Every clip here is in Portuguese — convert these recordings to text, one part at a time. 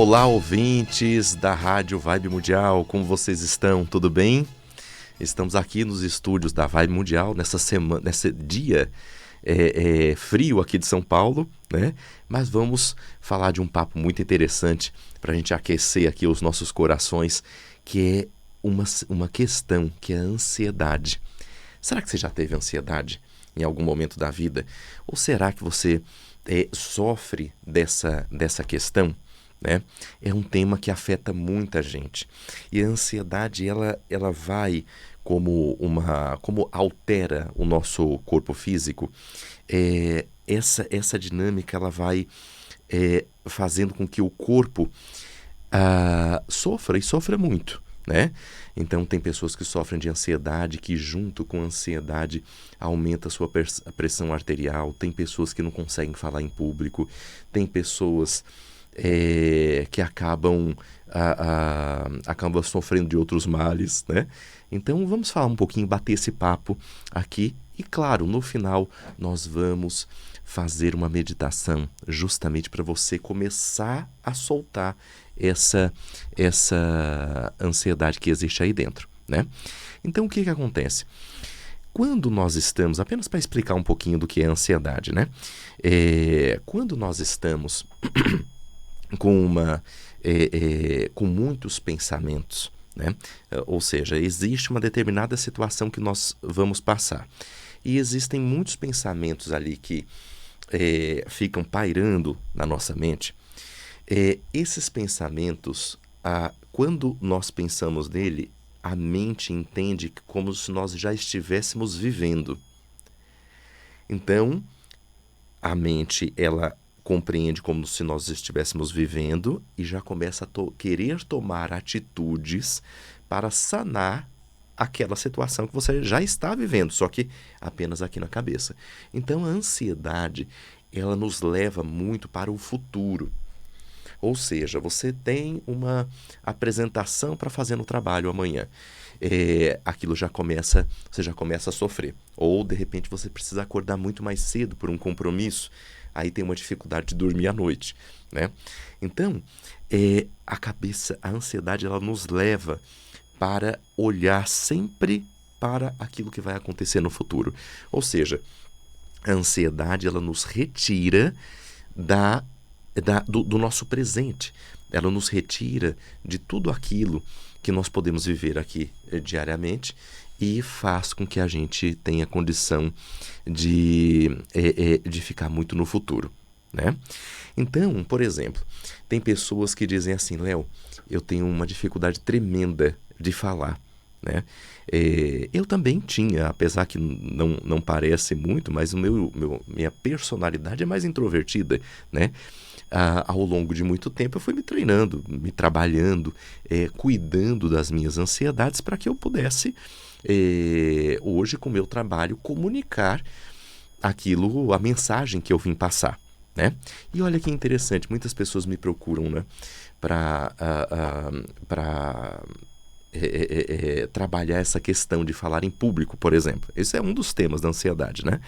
Olá, ouvintes da Rádio Vibe Mundial, como vocês estão? Tudo bem? Estamos aqui nos estúdios da Vibe Mundial nessa semana, nesse dia frio aqui de São Paulo, né? Mas vamos falar de um papo muito interessante para a gente aquecer aqui os nossos corações, que é uma questão, que é a ansiedade. Será que você já teve ansiedade em algum momento da vida? Ou será que você sofre dessa questão? Né? É um tema que afeta muita gente. E a ansiedade, ela vai como altera o nosso corpo físico. Essa dinâmica, ela vai fazendo com que o corpo sofra muito, né? Então tem pessoas que sofrem de ansiedade, que junto com a ansiedade aumenta a sua pressão arterial. Tem pessoas que não conseguem falar em público. Tem pessoas que acabam sofrendo de outros males, né? Então vamos falar um pouquinho, bater esse papo aqui. E claro, no final nós vamos fazer uma meditação justamente para você começar a soltar essa ansiedade que existe aí dentro, né? Então o que acontece? Quando nós estamos, apenas para explicar um pouquinho do que é ansiedade, né? Quando nós estamos com muitos pensamentos, né? Ou seja, existe uma determinada situação que nós vamos passar. E existem muitos pensamentos ali que ficam pairando na nossa mente. Esses pensamentos, quando nós pensamos nele, a mente entende como se nós já estivéssemos vivendo. Então, a mente, ela compreende como se nós estivéssemos vivendo e já começa a querer tomar atitudes para sanar aquela situação que você já está vivendo, só que apenas aqui na cabeça. Então, a ansiedade, ela nos leva muito para o futuro. Ou seja, você tem uma apresentação para fazer no trabalho amanhã. Aquilo você já começa a sofrer. Ou, de repente, você precisa acordar muito mais cedo por um compromisso. Aí tem uma dificuldade de dormir à noite, né? Então, a ansiedade, ela nos leva para olhar sempre para aquilo que vai acontecer no futuro. Ou seja, a ansiedade, ela nos retira do nosso presente. Ela nos retira de tudo aquilo que nós podemos viver aqui diariamente e faz com que a gente tenha condição de ficar muito no futuro, né? Então, por exemplo, tem pessoas que dizem assim: Léo, eu tenho uma dificuldade tremenda de falar, né? Eu também tinha, apesar que não parece muito, mas minha personalidade é mais introvertida, né? Ao longo de muito tempo eu fui me treinando, me trabalhando, cuidando das minhas ansiedades para que eu pudesse, hoje, com o meu trabalho, comunicar a mensagem que eu vim passar, né? E olha que interessante, muitas pessoas me procuram, né, para trabalhar essa questão de falar em público, por exemplo. Esse é um dos temas da ansiedade, né?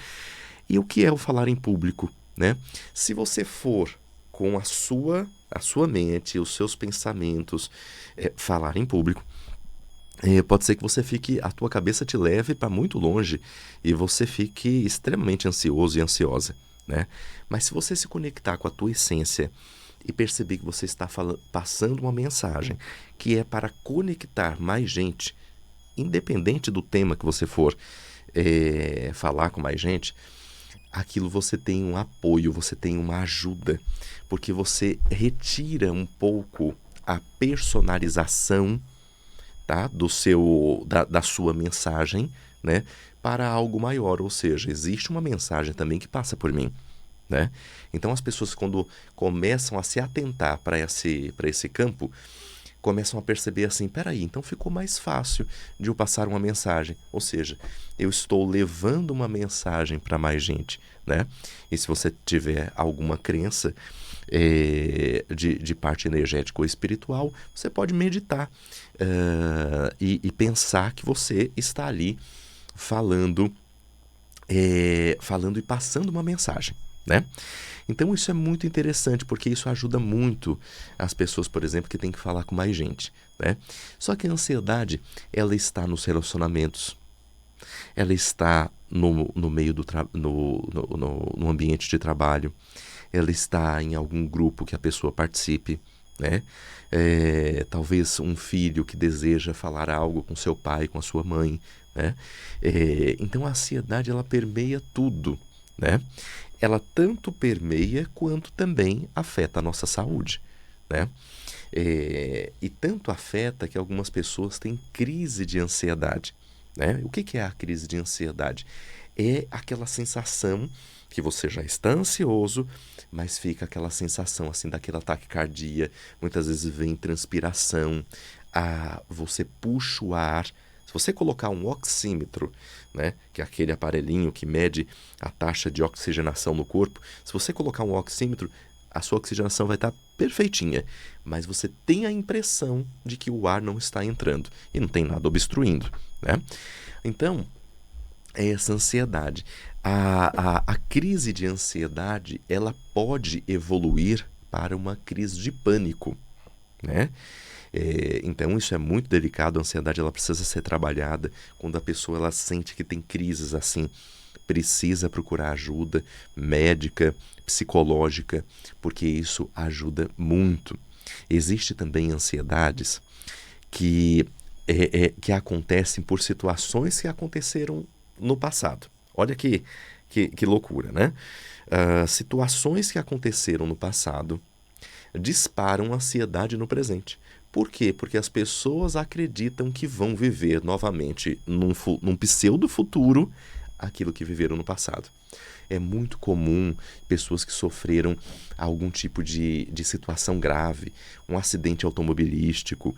E o que é o falar em público, né? Se você for com a sua mente, os seus pensamentos, falar em público, pode ser que a tua cabeça te leve para muito longe e você fique extremamente ansioso e ansiosa, né? Mas se você se conectar com a tua essência e perceber que você está passando uma mensagem que é para conectar mais gente, independente do tema que você for falar com mais gente, aquilo você tem um apoio, você tem uma ajuda, porque você retira um pouco a personalização, tá, da sua mensagem, né, para algo maior. Ou seja, existe uma mensagem também que passa por mim, né? Então as pessoas, quando começam a se atentar para esse campo, começam a perceber assim: peraí, então ficou mais fácil de eu passar uma mensagem. Ou seja, eu estou levando uma mensagem para mais gente, né? E se você tiver alguma crença de parte energética ou espiritual, você pode meditar e pensar que você está ali falando e passando uma mensagem, né? Então isso é muito interessante, porque isso ajuda muito as pessoas, por exemplo, que têm que falar com mais gente, né? Só que a ansiedade, ela está nos relacionamentos, ela está no meio no ambiente de trabalho, ela está em algum grupo que a pessoa participe, né? Talvez um filho que deseja falar algo com seu pai, com a sua mãe, né? Então a ansiedade, ela permeia tudo, né? Ela tanto permeia quanto também afeta a nossa saúde, né? E tanto afeta que algumas pessoas têm crise de ansiedade, né? O que é a crise de ansiedade? É aquela sensação que você já está ansioso, mas fica aquela sensação assim daquela taquicardia, muitas vezes vem transpiração, você puxa o ar. Se você colocar um oxímetro, né, que é aquele aparelhinho que mede a taxa de oxigenação no corpo, se você colocar um oxímetro, a sua oxigenação vai estar perfeitinha, mas você tem a impressão de que o ar não está entrando e não tem nada obstruindo, né? Então, é essa ansiedade. A crise de ansiedade, ela pode evoluir para uma crise de pânico, né? Então isso é muito delicado. A ansiedade, ela precisa ser trabalhada. Quando a pessoa, ela sente que tem crises assim, precisa procurar ajuda médica, psicológica, porque isso ajuda muito. Existe também ansiedades que acontecem por situações que aconteceram no passado. Olha que loucura, né? Situações que aconteceram no passado disparam ansiedade no presente. Por quê? Porque as pessoas acreditam que vão viver novamente num pseudo-futuro aquilo que viveram no passado. É muito comum pessoas que sofreram algum tipo de situação grave, um acidente automobilístico,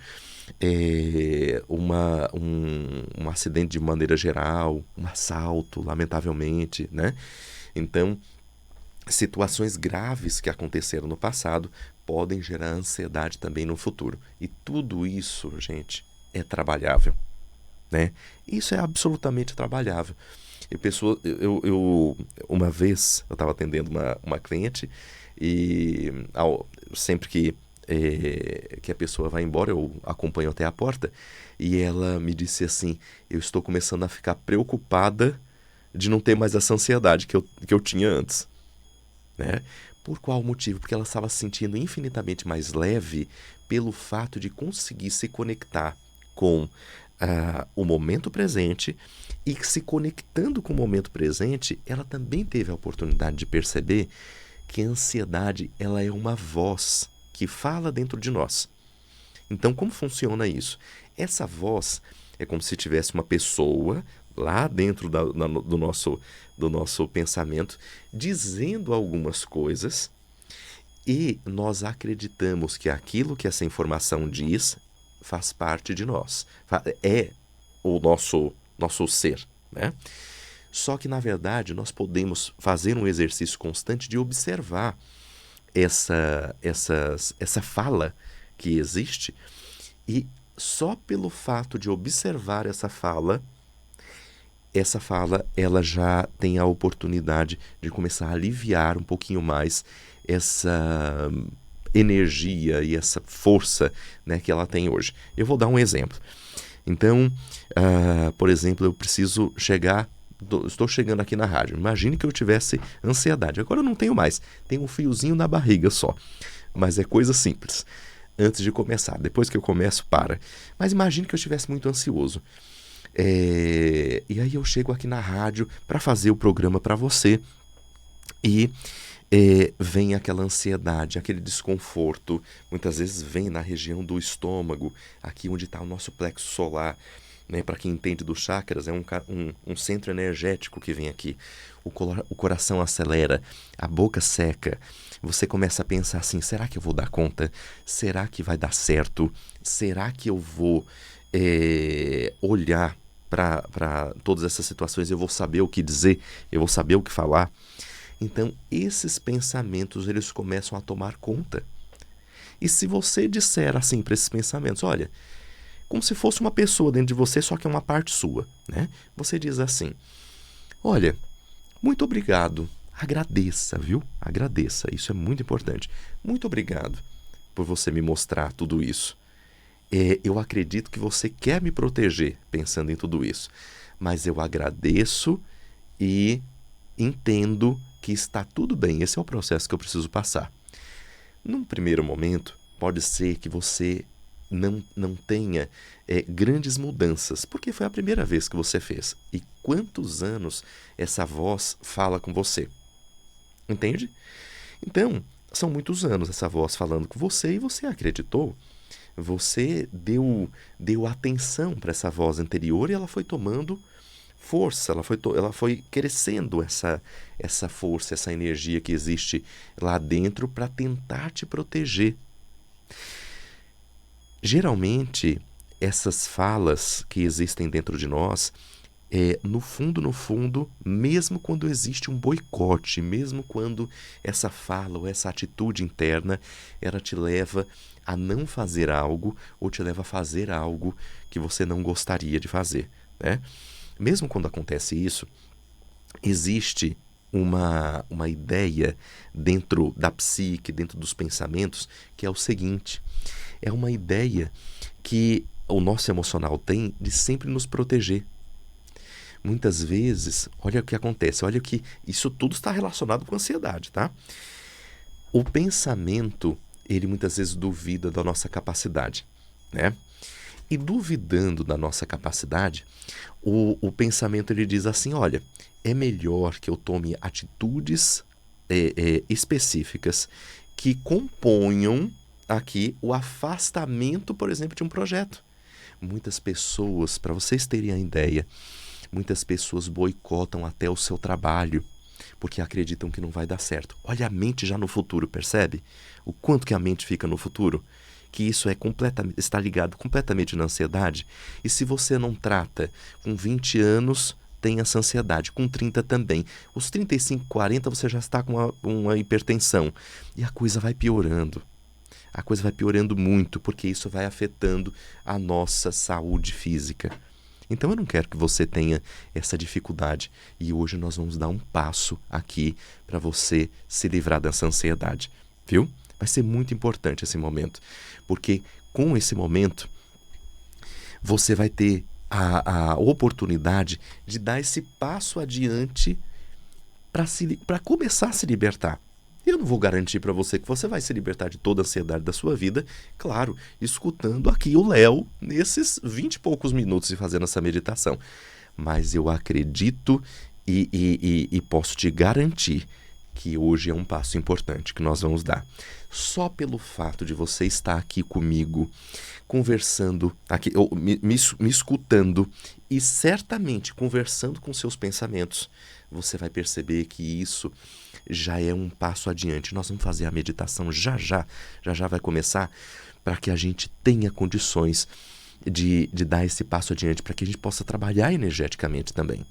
um acidente de maneira geral, um assalto, lamentavelmente, né? Então, situações graves que aconteceram no passado podem gerar ansiedade também no futuro. E tudo isso, gente, é trabalhável, né? Isso é absolutamente trabalhável. Uma vez eu estava atendendo uma cliente e sempre que a pessoa vai embora, eu acompanho até a porta, e ela me disse assim: eu estou começando a ficar preocupada de não ter mais essa ansiedade que eu tinha antes, né? Por qual motivo? Porque ela estava se sentindo infinitamente mais leve pelo fato de conseguir se conectar com o momento presente, e se conectando com o momento presente, ela também teve a oportunidade de perceber que a ansiedade, ela é uma voz que fala dentro de nós. Então, como funciona isso? Essa voz é como se tivesse uma pessoa lá dentro do nosso pensamento, dizendo algumas coisas, e nós acreditamos que aquilo que essa informação diz faz parte de nós, é o nosso ser, né? Só que, na verdade, nós podemos fazer um exercício constante de observar essa fala que existe, e só pelo fato de observar essa fala, ela já tem a oportunidade de começar a aliviar um pouquinho mais essa energia e essa força, né, que ela tem hoje. Eu vou dar um exemplo. Então, por exemplo, eu preciso estou chegando aqui na rádio. Imagine que eu tivesse ansiedade. Agora eu não tenho mais. Tenho um friozinho na barriga só. Mas é coisa simples. Antes de começar. Depois que eu começo, para. Mas imagine que eu estivesse muito ansioso. E aí eu chego aqui na rádio para fazer o programa para você. E vem aquela ansiedade, aquele desconforto. Muitas vezes vem na região do estômago, aqui onde está o nosso plexo solar. Né? Para quem entende dos chakras, é um centro energético que vem aqui. O coração acelera, a boca seca. Você começa a pensar assim: será que eu vou dar conta? Será que vai dar certo? Será que eu vou olhar para todas essas situações? Eu vou saber o que dizer? Eu vou saber o que falar? Então, esses pensamentos, eles começam a tomar conta. E se você disser assim para esses pensamentos: olha, como se fosse uma pessoa dentro de você, só que é uma parte sua, né? Você diz assim: olha, muito obrigado. agradeça, viu? Agradeça, isso é muito importante. Muito obrigado por você me mostrar tudo isso. Eu acredito que você quer me proteger pensando em tudo isso, mas eu agradeço e entendo que está tudo bem. Esse é o processo que eu preciso passar. Num primeiro momento, pode ser que você não tenha grandes mudanças, porque foi a primeira vez que você fez. E quantos anos essa voz fala com você? Entende? Então, são muitos anos essa voz falando com você e você acreditou. Você deu atenção para essa voz anterior e ela foi tomando força, ela foi crescendo essa força, essa energia que existe lá dentro para tentar te proteger. Geralmente, essas falas que existem dentro de nós, no fundo, mesmo quando existe um boicote, mesmo quando essa fala ou essa atitude interna, ela te leva a não fazer algo ou te leva a fazer algo que você não gostaria de fazer, né? Mesmo quando acontece isso, existe uma ideia dentro da psique, dentro dos pensamentos, que é o seguinte: é uma ideia que o nosso emocional tem de sempre nos proteger. Muitas vezes, olha o que acontece, olha que isso tudo está relacionado com ansiedade, tá? O pensamento, ele muitas vezes duvida da nossa capacidade, né? E duvidando da nossa capacidade, o pensamento ele diz assim: olha, é melhor que eu tome atitudes específicas que componham aqui o afastamento, por exemplo, de um projeto. Muitas pessoas, para vocês terem a ideia, muitas pessoas boicotam até o seu trabalho porque acreditam que não vai dar certo. Olha a mente já no futuro, percebe? O quanto que a mente fica no futuro? Que isso está ligado completamente na ansiedade. E se você não trata, com 20 anos tem essa ansiedade, com 30 também. Os 35, 40 você já está com uma hipertensão. E a coisa vai piorando. A coisa vai piorando muito, porque isso vai afetando a nossa saúde física. Então eu não quero que você tenha essa dificuldade. E hoje nós vamos dar um passo aqui para você se livrar dessa ansiedade, viu? Vai ser muito importante esse momento, porque com esse momento você vai ter a oportunidade de dar esse passo adiante para começar a se libertar. Eu não vou garantir para você que você vai se libertar de toda a ansiedade da sua vida, claro, escutando aqui o Léo nesses 20 e poucos minutos e fazendo essa meditação. Mas eu acredito e posso te garantir que hoje é um passo importante que nós vamos dar. Só pelo fato de você estar aqui comigo, conversando, aqui, ou me escutando e certamente conversando com seus pensamentos, você vai perceber que isso já é um passo adiante. Nós vamos fazer a meditação já vai começar, para que a gente tenha condições de dar esse passo adiante, para que a gente possa trabalhar energeticamente também.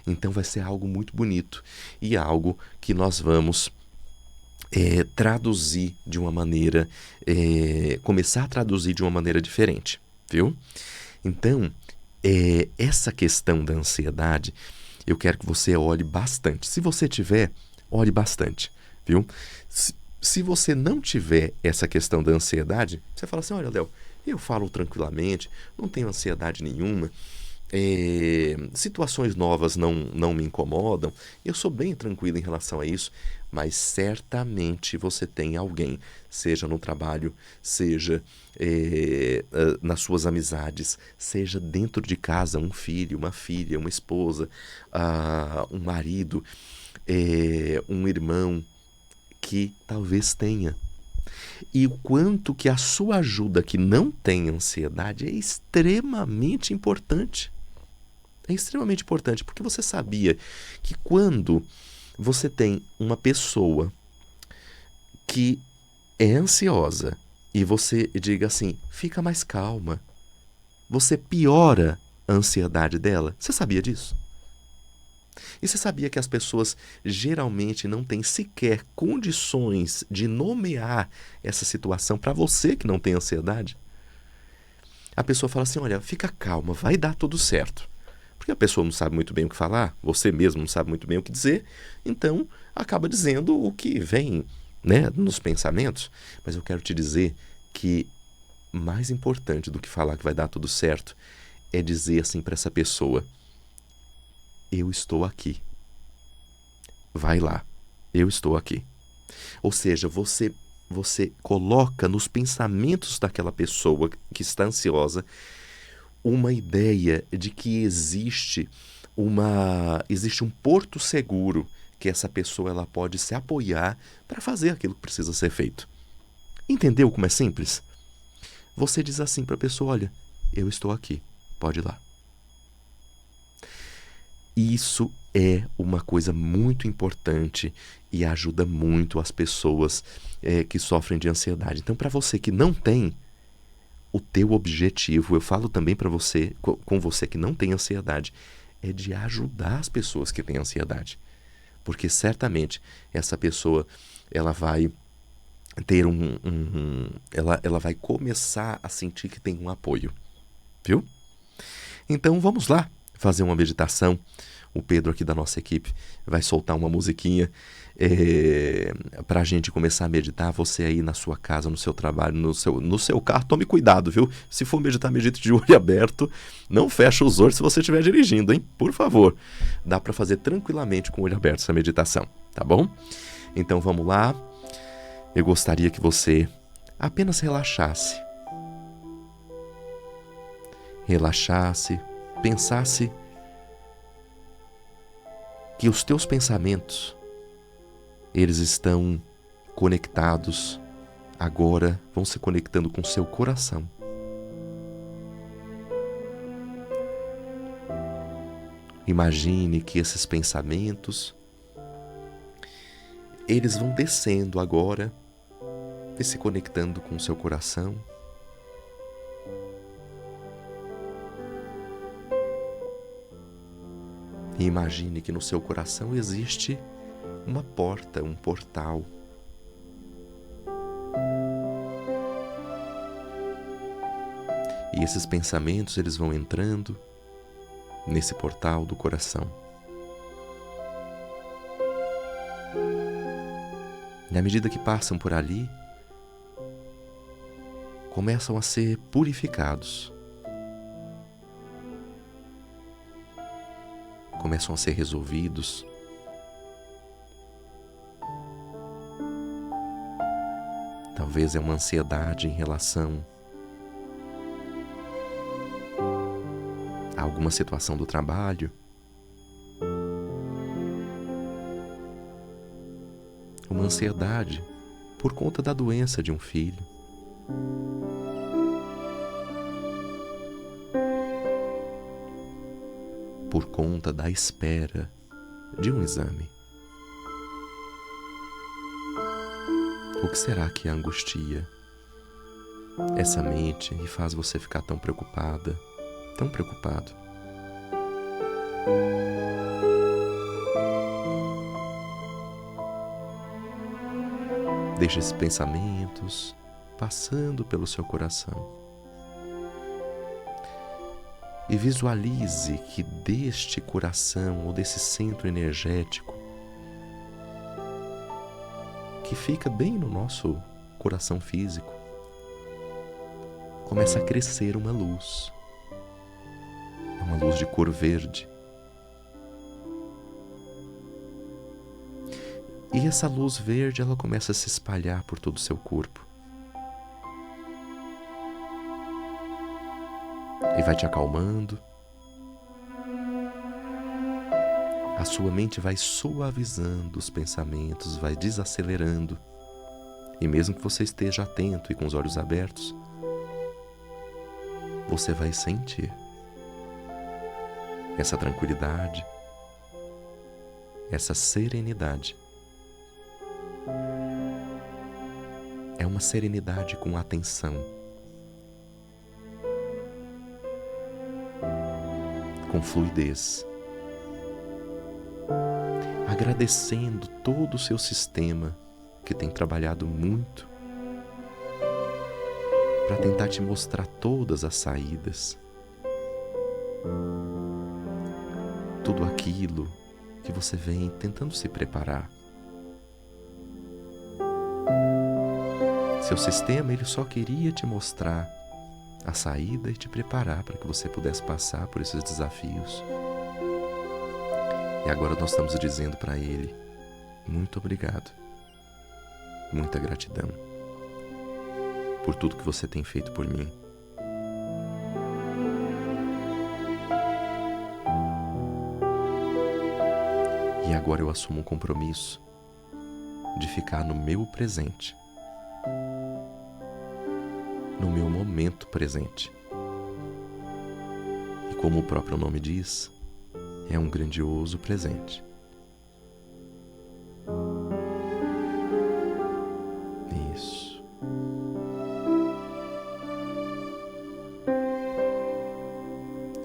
Então vai ser algo muito bonito e algo que nós vamos traduzir de uma maneira, começar a traduzir de uma maneira diferente, viu? Então, essa questão da ansiedade, eu quero que você olhe bastante. Se você tiver, olhe bastante, viu? Se você não tiver essa questão da ansiedade, você fala assim: olha, Léo, eu falo tranquilamente, não tenho ansiedade nenhuma, situações novas não me incomodam, eu sou bem tranquilo em relação a isso, mas certamente você tem alguém, seja no trabalho, seja nas suas amizades, seja dentro de casa, um filho, uma filha, uma esposa, um marido, um irmão, que talvez tenha. E o quanto que a sua ajuda que não tem ansiedade é extremamente importante. É extremamente importante, porque você sabia que quando você tem uma pessoa que é ansiosa e você diga assim: fica mais calma, você piora a ansiedade dela. Você sabia disso? E você sabia que as pessoas geralmente não têm sequer condições de nomear essa situação para você que não tem ansiedade? A pessoa fala assim: olha, fica calma, vai dar tudo certo. Porque a pessoa não sabe muito bem o que falar, você mesmo não sabe muito bem o que dizer, então acaba dizendo o que vem, né, nos pensamentos. Mas eu quero te dizer que mais importante do que falar que vai dar tudo certo é dizer assim para essa pessoa: eu estou aqui. Vai lá, eu estou aqui. Ou seja, você coloca nos pensamentos daquela pessoa que está ansiosa uma ideia de que existe um porto seguro que essa pessoa ela pode se apoiar para fazer aquilo que precisa ser feito. Entendeu como é simples? Você diz assim para a pessoa: olha, eu estou aqui, pode ir lá. Isso é uma coisa muito importante e ajuda muito as pessoas que sofrem de ansiedade. Então, para você que não tem, o teu objetivo, eu falo também para você, com você que não tem ansiedade, é de ajudar as pessoas que têm ansiedade. Porque certamente essa pessoa, ela vai ter ela vai começar a sentir que tem um apoio, viu? Então vamos lá fazer uma meditação. O Pedro aqui da nossa equipe vai soltar uma musiquinha para a gente começar a meditar. Você aí na sua casa, no seu trabalho, no seu carro, tome cuidado, viu? Se for meditar, medite de olho aberto. Não fecha os olhos se você estiver dirigindo, hein? Por favor. Dá para fazer tranquilamente com o olho aberto essa meditação, tá bom? Então vamos lá. Eu gostaria que você apenas relaxasse. Relaxasse, pensasse que os teus pensamentos, eles estão conectados, agora vão se conectando com o seu coração. Imagine que esses pensamentos, eles vão descendo agora e se conectando com o seu coração. E imagine que no seu coração existe uma porta, um portal. E esses pensamentos, eles vão entrando nesse portal do coração. E à medida que passam por ali, começam a ser purificados. Começam a ser resolvidos. Talvez é uma ansiedade em relação a alguma situação do trabalho. Uma ansiedade por conta da doença de um filho. Por conta da espera de um exame. O que será que angustia essa mente e faz você ficar tão preocupada, tão preocupado? Deixe esses pensamentos passando pelo seu coração. E visualize que deste coração ou desse centro energético que fica bem no nosso coração físico, começa a crescer uma luz de cor verde. E essa luz verde, ela começa a se espalhar por todo o seu corpo. E vai te acalmando. A sua mente vai suavizando os pensamentos, vai desacelerando. E mesmo que você esteja atento e com os olhos abertos, você vai sentir essa tranquilidade, essa serenidade. É uma serenidade com atenção, com fluidez, agradecendo todo o seu sistema que tem trabalhado muito para tentar te mostrar todas as saídas, tudo aquilo que você vem tentando se preparar. Seu sistema, ele só queria te mostrar a saída e te preparar para que você pudesse passar por esses desafios. E agora nós estamos dizendo para ele: muito obrigado, muita gratidão por tudo que você tem feito por mim. E agora eu assumo um compromisso de ficar no meu presente, no meu momento presente. E como o próprio nome diz, é um grandioso presente. Isso.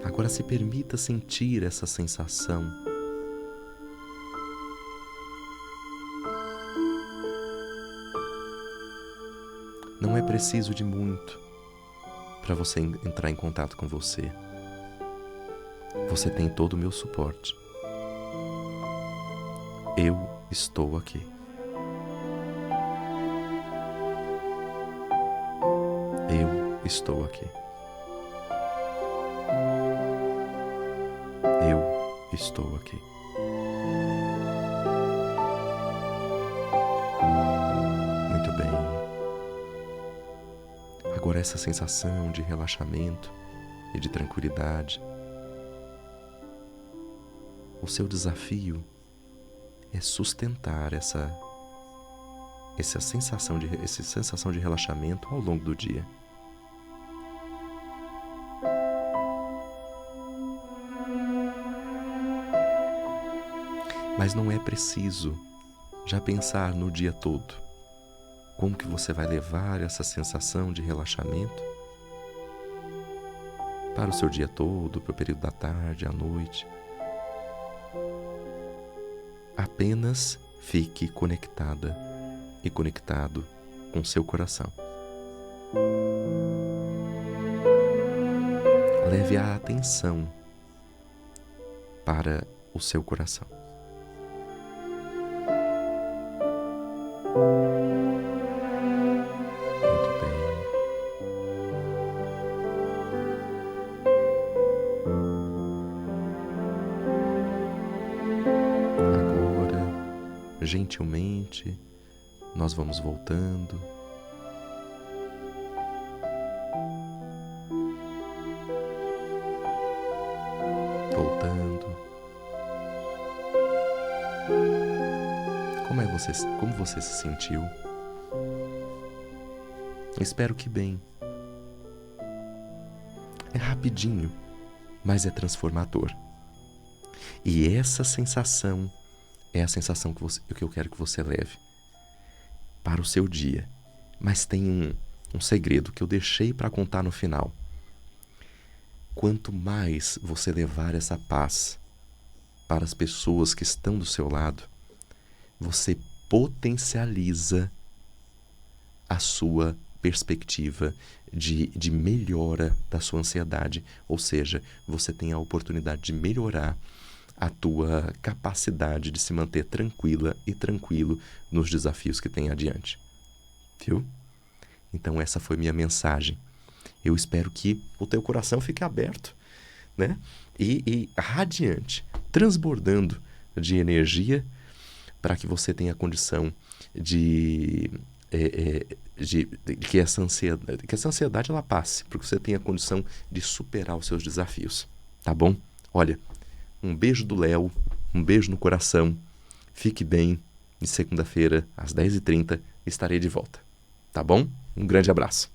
Agora se permita sentir essa sensação. Não é preciso de muito para você entrar em contato com você. Você tem todo o meu suporte. Eu estou aqui. Eu estou aqui. Eu estou aqui. Muito bem. Agora essa sensação de relaxamento e de tranquilidade. O seu desafio é sustentar essa sensação de relaxamento ao longo do dia. Mas não é preciso já pensar no dia todo como que você vai levar essa sensação de relaxamento para o seu dia todo, para o período da tarde, à noite. Apenas fique conectada e conectado com seu coração. Leve a atenção para o seu coração. Muito bem. Agora, gentilmente, nós vamos voltando. Como você se sentiu? Espero que bem. É rapidinho, mas é transformador. E essa sensação é a sensação que eu quero que você leve para o seu dia. Mas tem um segredo que eu deixei para contar no final. Quanto mais você levar essa paz para as pessoas que estão do seu lado, você potencializa a sua perspectiva de melhora da sua ansiedade, ou seja, você tem a oportunidade de melhorar a tua capacidade de se manter tranquila e tranquilo nos desafios que tem adiante. Viu? Então essa foi minha mensagem. Eu espero que o teu coração fique aberto, né? E radiante, transbordando de energia, para que você tenha a condição de que essa ansiedade ela passe, para que você tenha a condição de superar os seus desafios, tá bom? Olha, um beijo do Léo, um beijo no coração, fique bem, e segunda-feira, às 10h30, estarei de volta, tá bom? Um grande abraço.